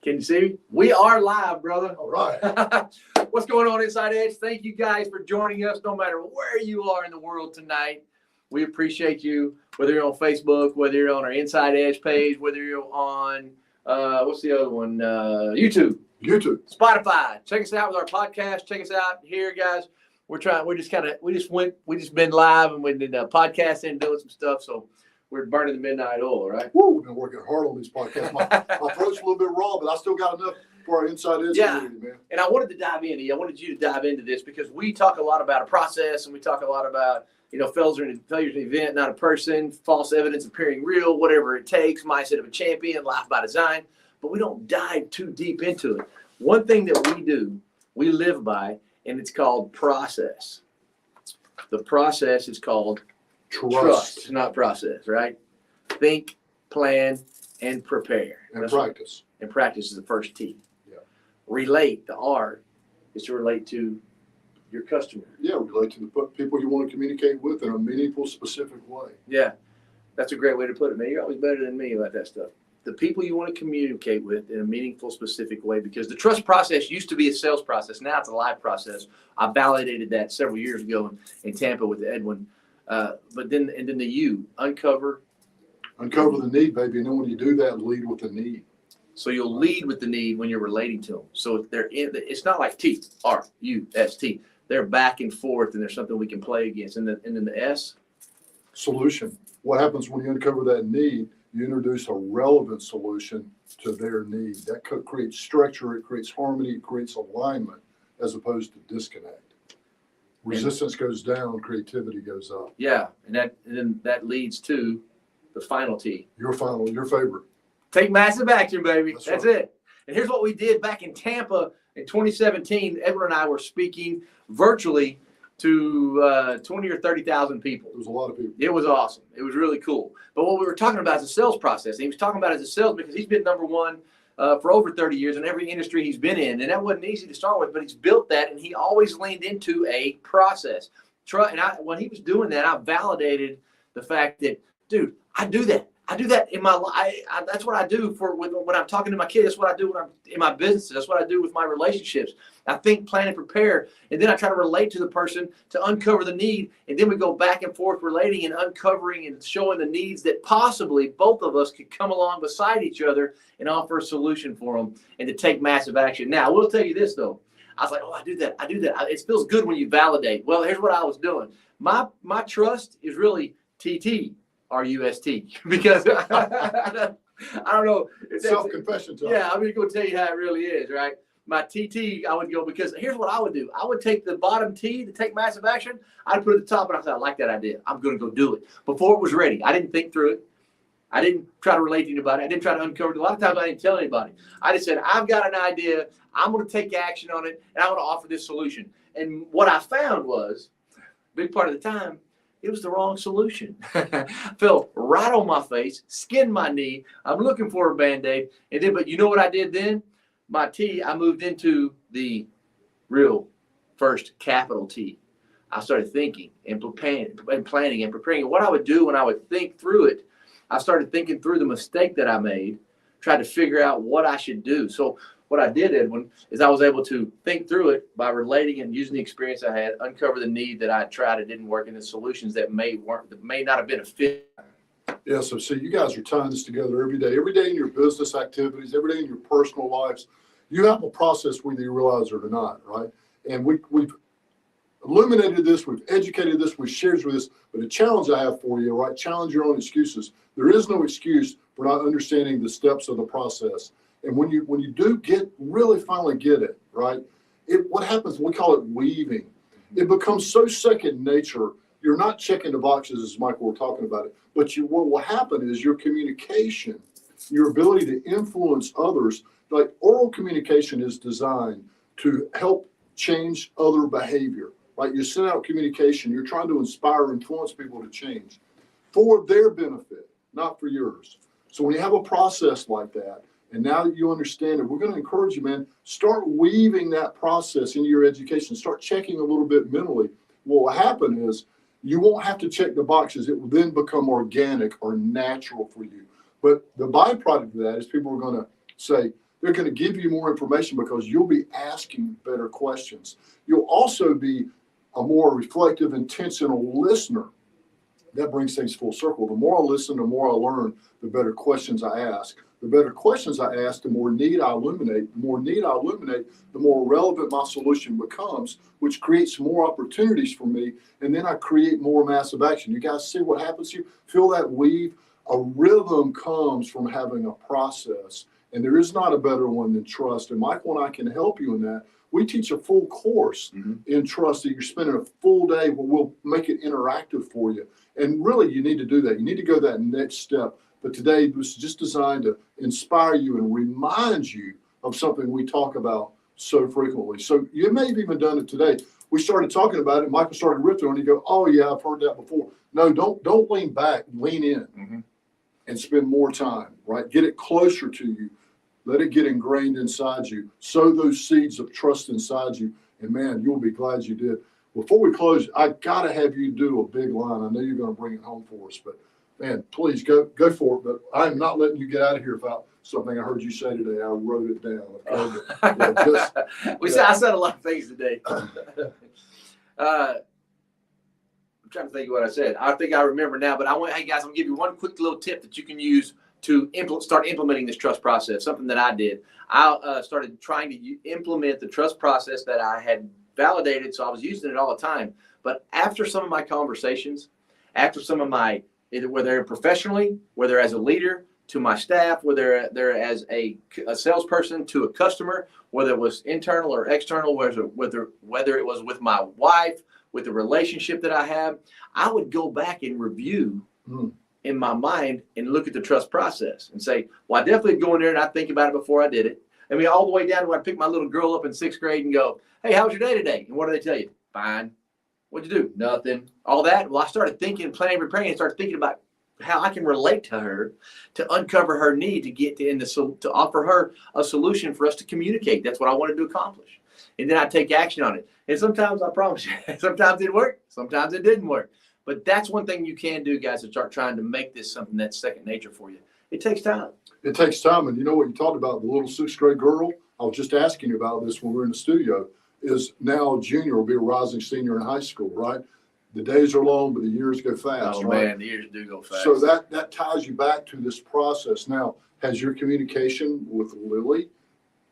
Can you see me? We are live, brother. All right. What's going on, Inside Edge? Thank you guys for joining us, no matter where you are in the world tonight. We appreciate you, whether you're on Facebook, whether you're on our Inside Edge page, whether you're on, what's the other one? YouTube, Spotify. Check us out with our podcast. Check us out here, guys. We just been live and we did podcasting and doing some stuff. So we're burning the midnight oil, right? Woo, we've been working hard on these podcasts. My throat's a little bit raw, but I still got enough for our Inside Edge community, man. And I wanted you to dive into this because we talk a lot about a process and we talk a lot about, failures in an event, not a person, false evidence appearing real, whatever it takes, mindset of a champion, life by design. But we don't dive too deep into it. One thing that we live by, and it's called process. The process is called trust, not process, right? Think, plan, and prepare. And practice. And practice is the first T. Yeah. Relate, the R, is to relate to your customer. Yeah, relate to the people you want to communicate with in a meaningful, specific way. Yeah, that's a great way to put it, man. You're always better than me about that stuff. The people you want to communicate with in a meaningful, specific way, because the trust process used to be a sales process. Now it's a live process. I validated that several years ago in Tampa with Edwin. But then the U, uncover the need, baby. And then when you do that, lead with the need. So you'll lead with the need when you're relating to them. So if it's not like T, R, U, S, T. They're back and forth, and there's something we can play against. And then the S? Solution. What happens when you uncover that need? You introduce a relevant solution to their need. That creates structure, it creates harmony, it creates alignment, as opposed to disconnect. Resistance goes down, creativity goes up. Yeah, and then that leads to the final T. Your favorite. Take massive action, baby. That's right. it. And here's what we did back in Tampa in 2017. Edwin and I were speaking virtually to 20 or 30,000 people. It was a lot of people. It was awesome. It was really cool. But what we were talking about is a sales process. And he was talking about it as a salesman because he's been number one for over 30 years in every industry he's been in. And that wasn't easy to start with, but he's built that, and he always leaned into a process. And when he was doing that, I validated the fact that, dude, I do that. I do that in my life. That's what I do when I'm talking to my kids. That's what I do when I'm in my business. That's what I do with my relationships. I think, plan, and prepare. And then I try to relate to the person to uncover the need. And then we go back and forth relating and uncovering and showing the needs that possibly both of us could come along beside each other and offer a solution for them and to take massive action. Now, I will tell you this, though. I was like, I do that. It feels good when you validate. Well, here's what I was doing. My trust is really TT. RUST, because I don't know. It's self-confession time. Yeah, I'm going to tell you how it really is, right? My TT, I would go, because here's what I would do. I would take the bottom T to take massive action. I'd put it at the top, and I said, I like that idea. I'm going to go do it. Before it was ready, I didn't think through it. I didn't try to relate to anybody. I didn't try to uncover it. A lot of times I didn't tell anybody. I just said, I've got an idea. I'm going to take action on it, and I'm going to offer this solution. And what I found was, a big part of the time, it was the wrong solution. Fell right on my face, skinned my knee. I'm looking for a Band-Aid. But you know what I did then? My T, I moved into the real first capital T. I started thinking and planning and preparing. And what I would do when I would think through it, I started thinking through the mistake that I made, tried to figure out what I should do. So what I did, Edwin, is I was able to think through it by relating and using the experience I had, uncover the need that I tried, it didn't work, and the solutions that may not have been a fit. Yeah, so see, you guys are tying this together every day in your business activities, every day in your personal lives. You have a process whether you realize it or not, right? And we've illuminated this, we've educated this, we've shared with this, but the challenge I have for you, right? Challenge your own excuses. There is no excuse for not understanding the steps of the process. And when you do finally get it, right? What happens, we call it weaving. It becomes so second nature. You're not checking the boxes, as Michael were talking about it, but what will happen is your communication, your ability to influence others, like oral communication is designed to help change other behavior, right? You send out communication, you're trying to inspire, influence people to change for their benefit, not for yours. So when you have a process like that, and now that you understand it, we're going to encourage you, man, start weaving that process into your education. Start checking a little bit mentally. What will happen is you won't have to check the boxes. It will then become organic or natural for you. But the byproduct of that is people are going to say, They're going to give you more information because you'll be asking better questions. You'll also be a more reflective, intentional listener. That brings things full circle. The more I listen, the more I learn, the better questions I ask. The better questions I ask, the more need I illuminate. The more need I illuminate, the more relevant my solution becomes, which creates more opportunities for me. And then I create more massive action. You guys see what happens here? Feel that weave? A rhythm comes from having a process. And there is not a better one than trust. And Michael and I can help you in that. We teach a full course in trust that you're spending a full day, but we'll make it interactive for you. And really, you need to do that. You need to go that next step. But today was just designed to inspire you and remind you of something we talk about so frequently. So you may have even done it today. We started talking about it. Michael started ripping on it. You go, oh yeah, I've heard that before. No, don't lean back. Lean in and spend more time. Right? Get it closer to you. Let it get ingrained inside you. Sow those seeds of trust inside you. And man, you'll be glad you did. Before we close, I got to have you do a big line. I know you're going to bring it home for us, but man, please go for it. But I'm not letting you get out of here without something I heard you say today. I wrote it down. Okay? I said a lot of things today. I'm trying to think of what I said. I think I remember now, but hey guys, I'm gonna give you one quick little tip that you can use to start implementing this trust process. Something that I did. I started trying to implement the trust process that I had validated, so I was using it all the time. But after some of my conversations, after some of my, whether professionally, whether as a leader to my staff, whether they're as a salesperson to a customer, whether it was internal or external, whether it was with my wife, with the relationship that I have, I would go back and review in my mind and look at the trust process and say, well, I definitely go in there and I think about it before I did it. I mean, all the way down to when I pick my little girl up in 6th grade and go, hey, how was your day today? And what do they tell you? Fine. What'd you do? Nothing. All that. Well, I started thinking, planning, preparing, and started thinking about how I can relate to her to uncover her need to get to offer her a solution for us to communicate. That's what I wanted to accomplish. And then I take action on it. And sometimes, I promise you, sometimes it worked. Sometimes it didn't work. But that's one thing you can do, guys, to start trying to make this something that's second nature for you. It takes time. It takes time. And you know what you talked about, the little 6th grade girl? I was just asking you about this when we were in the studio, is now a junior, will be a rising senior in high school, right? The days are long, but the years go fast, right? Right? Man, the years do go fast. So that ties you back to this process. Now, has your communication with Lily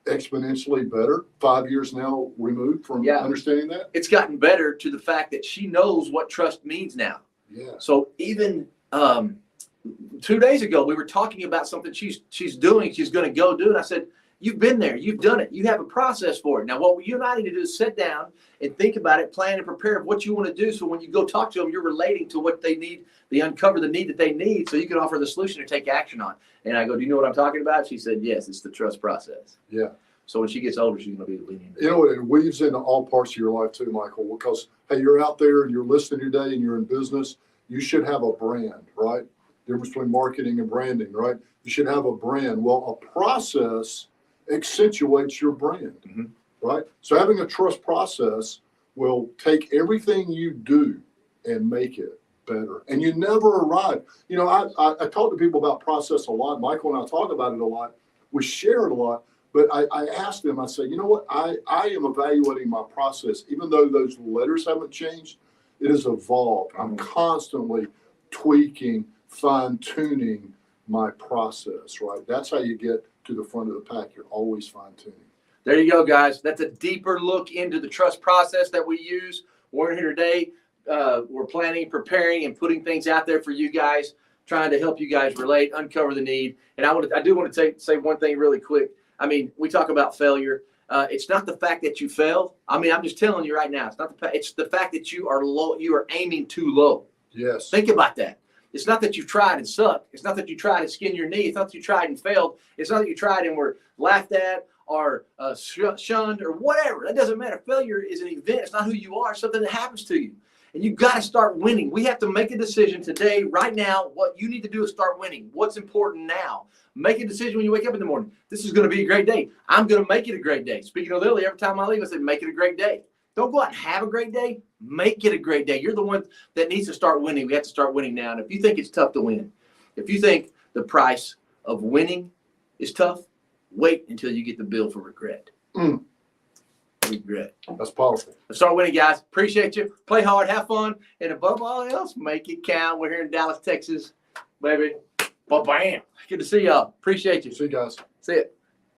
exponentially better 5 years now removed from understanding that? It's gotten better to the fact that she knows what trust means now. Yeah. So even 2 days ago, we were talking about something she's doing, she's going to go do. And I said, you've been there, you've done it, you have a process for it. Now, what you and I need to do is sit down and think about it, plan and prepare what you want to do. So when you go talk to them, you're relating to what they need. They uncover the need that they need so you can offer the solution to take action on. And I go, do you know what I'm talking about? She said, yes, it's the trust process. Yeah. So when she gets older, she's going to be lenient. You know, it weaves into all parts of your life too, Michael, because, hey, you're out there and you're listening today and you're in business. You should have a brand, right? Difference between marketing and branding, right? You should have a brand. Well, a process accentuates your brand, right? So having a trust process will take everything you do and make it better. And you never arrive. You know, I talk to people about process a lot. Michael and I talk about it a lot. We share it a lot. But I ask them, I say, you know what? I am evaluating my process. Even though those letters haven't changed, it has evolved. I'm constantly tweaking, fine-tuning my process, right? That's how you get to the front of the pack. You're always fine-tuning. There you go, guys. That's a deeper look into the trust process that we use. We're here today. We're planning, preparing, and putting things out there for you guys, trying to help you guys relate, uncover the need. And I do want to say one thing really quick. I mean, we talk about failure. It's not the fact that you fail. I mean, I'm just telling you right now. It's the fact that you are low. You are aiming too low. Yes. Think about that. It's not that you tried and sucked. It's not that you tried and skinned your knee. It's not that you tried and failed. It's not that you tried and were laughed at or shunned or whatever. That doesn't matter. Failure is an event. It's not who you are. It's something that happens to you. And you've got to start winning. We have to make a decision today, right now. What you need to do is start winning. What's important now? Make a decision when you wake up in the morning. This is going to be a great day. I'm going to make it a great day. Speaking of Lily, every time I leave, I say, make it a great day. Don't go out and have a great day. Make it a great day. You're the one that needs to start winning. We have to start winning now. And if you think it's tough to win, if you think the price of winning is tough, Wait until you get the bill for regret. Mm. Regret. That's powerful. Let's start winning, guys. Appreciate you. Play hard, have fun, and above all else, make it count. We're here in Dallas, Texas, baby. Bam. Good to see y'all. Appreciate you. See you guys. See ya.